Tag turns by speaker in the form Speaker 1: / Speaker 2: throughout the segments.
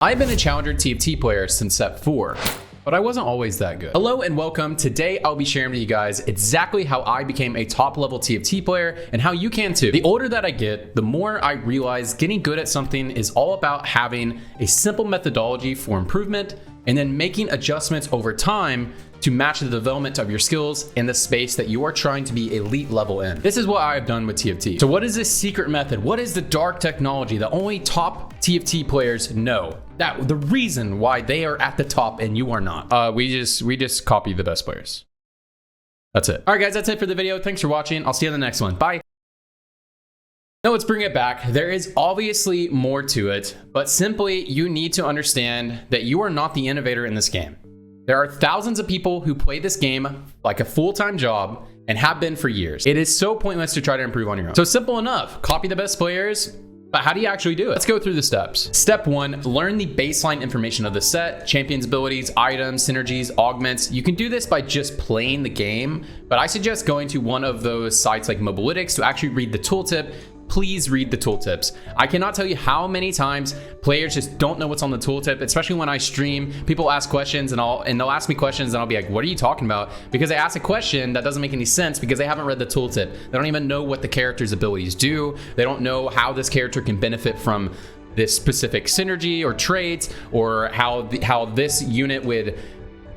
Speaker 1: I've been a Challenger TFT player since set 4, but I wasn't always that good. Hello and welcome. Today I'll be sharing with you guys exactly how I became a top level TFT player and how you can too. The older that I get, the more I realize getting good at something is all about having a simple methodology for improvement and then making adjustments over time to match the development of your skills in the space that you are trying to be elite level in. This is what I've done with TFT. So what is this secret method? What is the dark technology that only top TFT players know? That the reason why they are at the top and you are not. We just copy the best players. That's it. All right, guys, that's it for the video. Thanks for watching. I'll see you in the next one. Bye. Now let's bring it back. There is obviously more to it, but simply you need to understand that you are not the innovator in this game. There are thousands of people who play this game like a full-time job and have been for years. It is so pointless to try to improve on your own. So simple enough, copy the best players, but how do you actually do it? Let's go through the steps. Step 1, learn the baseline information of the set, champions abilities, items, synergies, augments. You can do this by just playing the game, but I suggest going to one of those sites like Mobalytics to actually read the tooltip. Please read the tooltips. I cannot tell you how many times players just don't know what's on the tooltip, especially when I stream. People ask questions and they'll ask me questions and I'll be like, what are you talking about? Because they ask a question that doesn't make any sense because they haven't read the tooltip. They don't even know what the character's abilities do. They don't know how this character can benefit from this specific synergy or traits, or how this unit would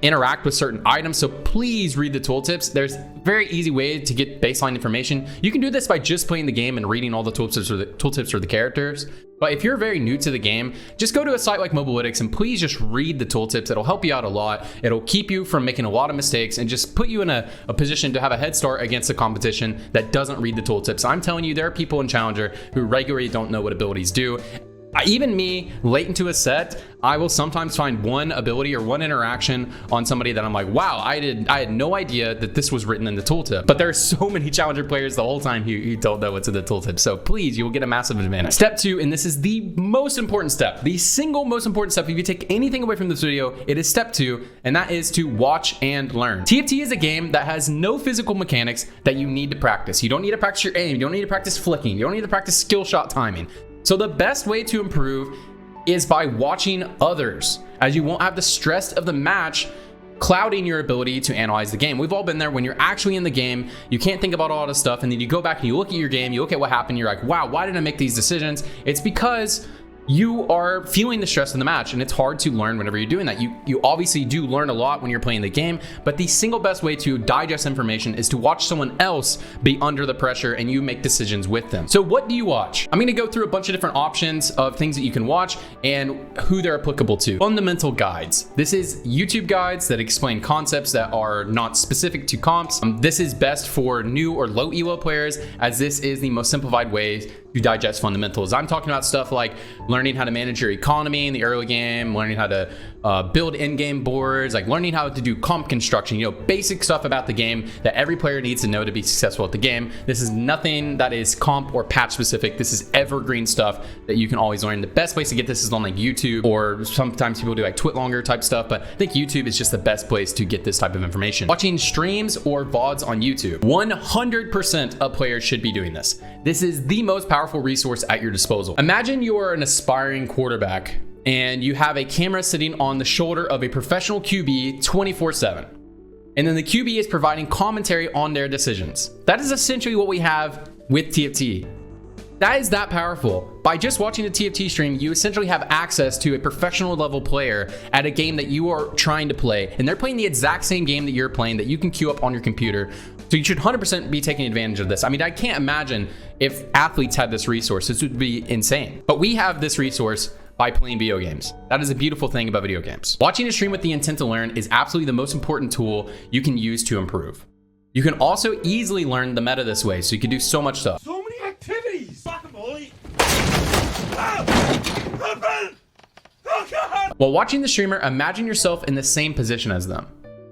Speaker 1: interact with certain items. So please read the tooltips. There's a very easy way to get baseline information. You can do this by just playing the game and reading all the tooltips for the characters. But if you're very new to the game, just go to a site like Mobalytics and please just read the tooltips. It'll help you out a lot. It'll keep you from making a lot of mistakes and just put you in a position to have a head start against the competition that doesn't read the tooltips. I'm telling you, there are people in Challenger who regularly don't know what abilities do. Even me, late into a set, I will sometimes find one ability or one interaction on somebody that I'm like, wow, I had no idea that this was written in the tooltip. But there are so many Challenger players the whole time who don't know what's in the tooltip. So please, you will get a massive advantage. Step 2, and this is the most important step, the single most important step. If you take anything away from this video, it is step 2, and that is to watch and learn. TFT is a game that has no physical mechanics that you need to practice. You don't need to practice your aim. You don't need to practice flicking. You don't need to practice skill shot timing. So the best way to improve is by watching others, as you won't have the stress of the match clouding your ability to analyze the game. We've all been there. When you're actually in the game, you can't think about all this stuff, and then you go back and you look at your game, you look at what happened, you're like, wow, why did I make these decisions? It's because you are feeling the stress in the match, and it's hard to learn whenever you're doing that. You obviously do learn a lot when you're playing the game, but the single best way to digest information is to watch someone else be under the pressure and you make decisions with them. So what do you watch? I'm gonna go through a bunch of different options of things that you can watch and who they're applicable to. Fundamental guides. This is YouTube guides that explain concepts that are not specific to comps. This is best for new or low elo players, as this is the most simplified way to digest fundamentals. I'm talking about stuff like learning how to manage your economy in the early game, learning how to build in-game boards, like learning how to do comp construction, basic stuff about the game that every player needs to know to be successful at the game. This is nothing that is comp or patch specific. This is evergreen stuff that you can always learn. The best place to get this is on like YouTube, or sometimes people do like Twitlonger type stuff, but I think YouTube is just the best place to get this type of information. Watching streams or VODs on YouTube. 100% of players should be doing this. This is the most powerful resource at your disposal. Imagine you're an aspiring quarterback and you have a camera sitting on the shoulder of a professional QB 24/7. And then the QB is providing commentary on their decisions. That is essentially what we have with TFT. That is that powerful. By just watching the TFT stream, you essentially have access to a professional level player at a game that you are trying to play. And they're playing the exact same game that you're playing that you can queue up on your computer. So you should 100% be taking advantage of this. I mean, I can't imagine if athletes had this resource. This would be insane. But we have this resource by playing video games. That is a beautiful thing about video games. Watching a stream with the intent to learn is absolutely the most important tool you can use to improve. You can also easily learn the meta this way, so you can do so much stuff.
Speaker 2: So many activities!
Speaker 1: While watching the streamer, imagine yourself in the same position as them.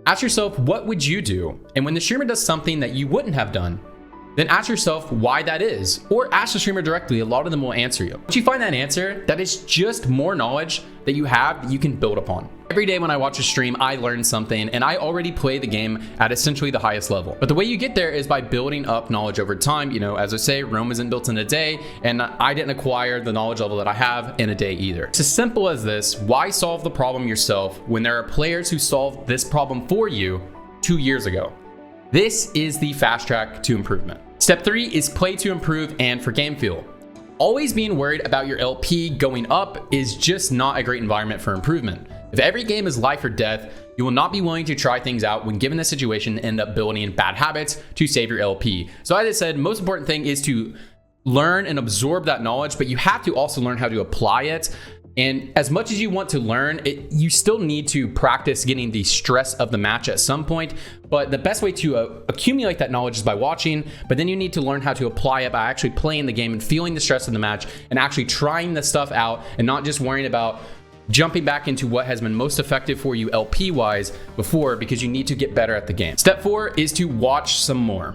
Speaker 1: Ask yourself, what would you do? And when the streamer does something that you wouldn't have done, then ask yourself why that is, or ask the streamer directly. A lot of them will answer you. Once you find that answer, that is just more knowledge that you have that you can build upon. Every day when I watch a stream, I learn something, and I already play the game at essentially the highest level. But the way you get there is by building up knowledge over time. You know, as I say, Rome isn't built in a day, and I didn't acquire the knowledge level that I have in a day either. It's as simple as this. Why solve the problem yourself when there are players who solved this problem for you 2 years ago? This is the fast track to improvement. Step 3 is play to improve and for game feel. Always being worried about your LP going up is just not a great environment for improvement. If every game is life or death, you will not be willing to try things out when given the situation and end up building bad habits to save your LP. So as I said, most important thing is to learn and absorb that knowledge, but you have to also learn how to apply it. And as much as you want to learn it, you still need to practice getting the stress of the match at some point. But the best way to accumulate that knowledge is by watching, but then you need to learn how to apply it by actually playing the game and feeling the stress of the match and actually trying the stuff out and not just worrying about jumping back into what has been most effective for you LP wise before, because you need to get better at the game. Step 4 is to watch some more.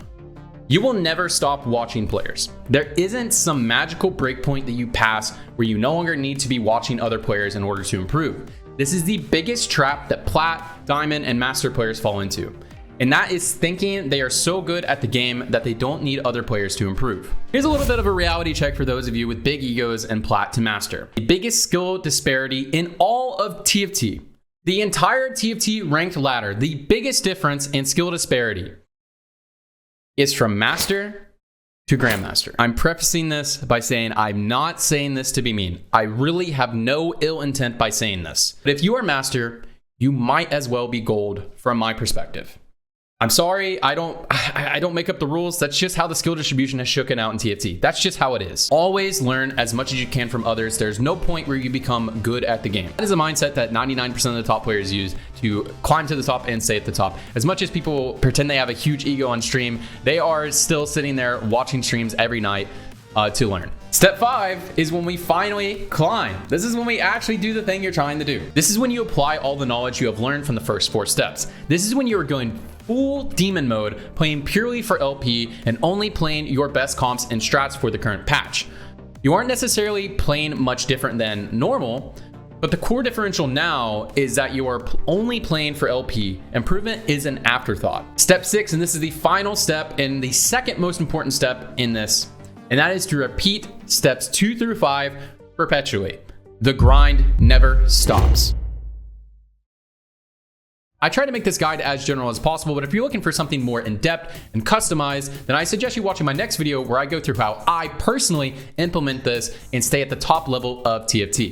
Speaker 1: You will never stop watching players. There isn't some magical breakpoint that you pass where you no longer need to be watching other players in order to improve. This is the biggest trap that Plat, Diamond, and Master players fall into. And that is thinking they are so good at the game that they don't need other players to improve. Here's a little bit of a reality check for those of you with big egos and Plat to Master. The biggest skill disparity in all of TFT. The entire TFT ranked ladder, the biggest difference in skill disparity is from Master to Grandmaster. I'm prefacing this by saying I'm not saying this to be mean. I really have no ill intent by saying this. But if you are Master, you might as well be gold from my perspective. I'm sorry, I don't make up the rules. That's just how the skill distribution has shooken out in TFT. That's just how it is. Always learn as much as you can from others. There's no point where you become good at the game. That is a mindset that 99% of the top players use to climb to the top and stay at the top. As much as people pretend they have a huge ego on stream, they are still sitting there watching streams every night to learn. Step 5 is when we finally climb. This is when we actually do the thing you're trying to do. This is when you apply all the knowledge you have learned from the first 4 steps. This is when you are going full demon mode, playing purely for LP and only playing your best comps and strats for the current patch. You aren't necessarily playing much different than normal, but the core differential now is that you are only playing for LP. Improvement is an afterthought. Step 6, and this is the final step and the second most important step in this, and that is to repeat steps 2 through 5 perpetually. The grind never stops. I try to make this guide as general as possible, but if you're looking for something more in-depth and customized, then I suggest you watching my next video where I go through how I personally implement this and stay at the top level of TFT.